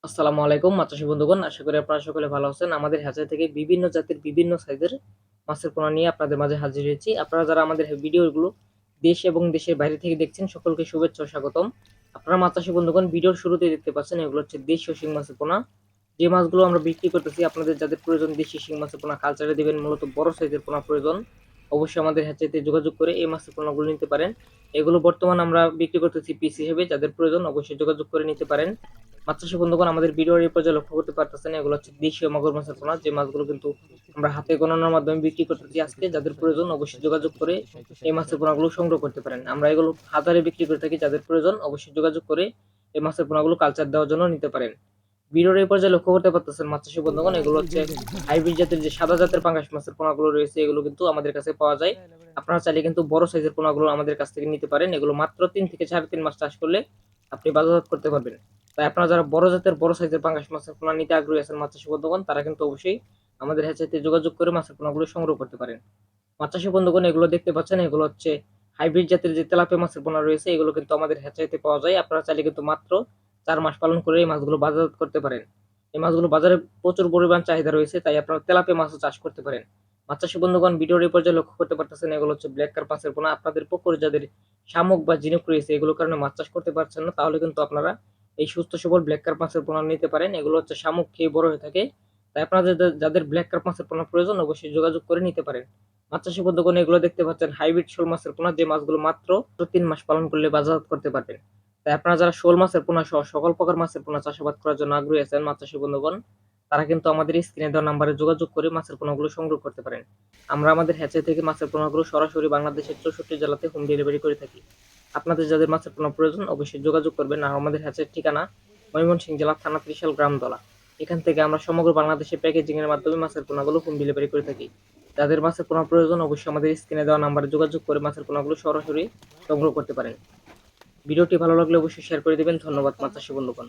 আসসালামু আলাইকুম মাছ চাষী বন্ধুগণ, আশা করি আপনারা সকলে ভালো আছেন। আমাদের হ্যাচারি থেকে বিভিন্ন জাতের বিভিন্ন সাইজের মাছের পোনা নিয়ে আপনাদের মাঝে হাজির হয়েছি। আপনারা যারা আমাদের ভিডিওগুলো দেশ এবং দেশের বাইরে থেকে দেখছেন, সকলকে শুভেচ্ছা ও স্বাগতম। আপনারা মাছ চাষী বন্ধুগণ ভিডিওর শুরুতে দেখতে পাচ্ছেন, এগুলো হচ্ছে দেশীয় শিং মাছের পোনা। যে মাছগুলো আমরা বিক্রি করতেছি, আপনাদের যাদের প্রয়োজন দেশি শিং মাছের পোনা কালচারে দিবেন, মূলত বড় সাইজের পোনা প্রয়োজন, অবশ্যই আমাদের হ্যাচারিতে যোগাযোগ করে এই মাছের পোনাগুলো নিতে পারেন। এগুলো বর্তমান আমরা বিক্রি করতেছি পিস হিসেবে, যাদের প্রয়োজন অবশ্যই যোগাযোগ করে নিতে পারেন। মাছ চাষী বন্ধুগণ, আমাদের ভিডিওর এই পর্যায়ে লক্ষ্য করতে পারতেছেন, এগুলো হচ্ছে দেশীয় মাগুর মাছের পোনা। যে মাছগুলো কিন্তু আমরা হাতে গণনার মাধ্যমে বিক্রি করতেছি আজকে। যাদের প্রয়োজন অবশ্যই যোগাযোগ করে এই মাছের পোনাগুলো সংগ্রহ করতে পারেন। আমরা এগুলো হাজারে বিক্রি করে থাকি, যাদের প্রয়োজন অবশ্যই যোগাযোগ করে এই মাছের পোনাগুলো কালচার দেওয়ার জন্য নিতে পারেন। ভিডিওর এই পর্যায়ে লক্ষ্য করতে পারতেছেন মাছ চাষী বন্ধুগণ, এগুলো হচ্ছে হাইব্রিড জাতের যে সাদা জাতের পাঙ্গাস মাছের পোনাগুলো রয়েছে, এগুলো কিন্তু আমাদের কাছে পাওয়া যায়। আপনারা চাইলে কিন্তু বড় সাইজের পোনাগুলো আমাদের কাছ থেকে নিতে পারেন। এগুলো মাত্র 3 থেকে 3.5 মাস চাষ করলে আপনি বাজারজাত করতে পারবেন। তাই আপনারা যারা বড় জাতের বড় সাইজের পাঙ্গাস মাছের পোনা নিতে আগ্রহী আছেন মাছ চাষী বন্ধুগণ, তারা কিন্তু অবশ্যই আমাদের হ্যাচারিতে যোগাযোগ করে মাছের পোনাগুলো সংগ্রহ করতে পারেন। মাছ চাষী বন্ধুগণ, এগুলো দেখতে পাচ্ছেন, এগুলো হচ্ছে হাইব্রিড জাতের যে তেলাপিয়া মাছের পোনা রয়েছে, এগুলো কিন্তু আমাদের হ্যাচারিতে পাওয়া যায়। আপনারা চাইলে কিন্তু মাত্র 4 মাস পালন করে এই মাছগুলো বাজারজাত করতে পারেন। এই মাছগুলো বাজারে প্রচুর পরিমাণ চাহিদা রয়েছে, তাই আপনারা তেলাপিয়া মাছও চাষ করতে পারেন। মাছ চাষী বন্ধুগণ, ভিডিওর এই পর্যায়ে লক্ষ্য করতে পারতেছেন, এগুলো হচ্ছে ব্ল্যাক কার্প মাছের পোনা। আপনাদের পুকুরে যাদের শামুক বা ঝিনুক রয়েছে, এগুলোর কারণে মাছ চাষ করতে পারছেন না, তাহলে কিন্তু আপনারা এই সুস্থ সবল ব্ল্যাক কার্প মাছের পোনা নিতে পারেন। এগুলো হচ্ছে শামুক খেয়ে বড় হয়ে থাকে, তাই আপনাদের যাদের ব্ল্যাক কার্প মাছের পোনা প্রয়োজন অবশ্যই যোগাযোগ করে নিতে পারেন। মাছ চাষী বন্ধুগণ, এগুলো দেখতে পাচ্ছেন হাইব্রিড শোল মাছের পোনা। যে মাছগুলো মাত্র 3 মাস পালন করলে বাজারজাত করতে পারবেন। তাই আপনারা যারা শোল মাছের পোনা সহ সকল প্রকার মাছের পোনা চাষাবাদ করার জন্য আগ্রহী আছেন মাছ চাষী বন্ধুগণ, তারা কিন্তু আমাদের স্ক্রিনে দেওয়া নাম্বারে যোগাযোগ করে মাছের পোনাগুলো সংগ্রহ করতে পারেন। আমরা আমাদের হ্যাচারি থেকে মাছের পোনাগুলো সরাসরি বাংলাদেশের 64 জেলাতে হোম ডেলিভারি করে থাকি। আপনাদের যাদের মাছের পোনা প্রয়োজন অবশ্যই যোগাযোগ করবেন। আর আমাদের হ্যাচারির ঠিকানা ময়মনসিংহ জেলা, থানা ত্রিশাল, গ্রাম দলা। এখান থেকে আমরা সমগ্র বাংলাদেশে প্যাকেজিং এর মাধ্যমে মাছের পোনাগুলো হোম ডেলিভারি করে থাকি। যাদের মাছের পোনা প্রয়োজন অবশ্যই আমাদের স্ক্রিনে দেওয়া নাম্বারে যোগাযোগ করে মাছের পোনাগুলো সরাসরি সংগ্রহ করতে পারেন। ভিডিওটি ভালো লাগলে অবশ্যই শেয়ার করে দিবেন। ধন্যবাদ মাছ চাষী বন্ধুগণ।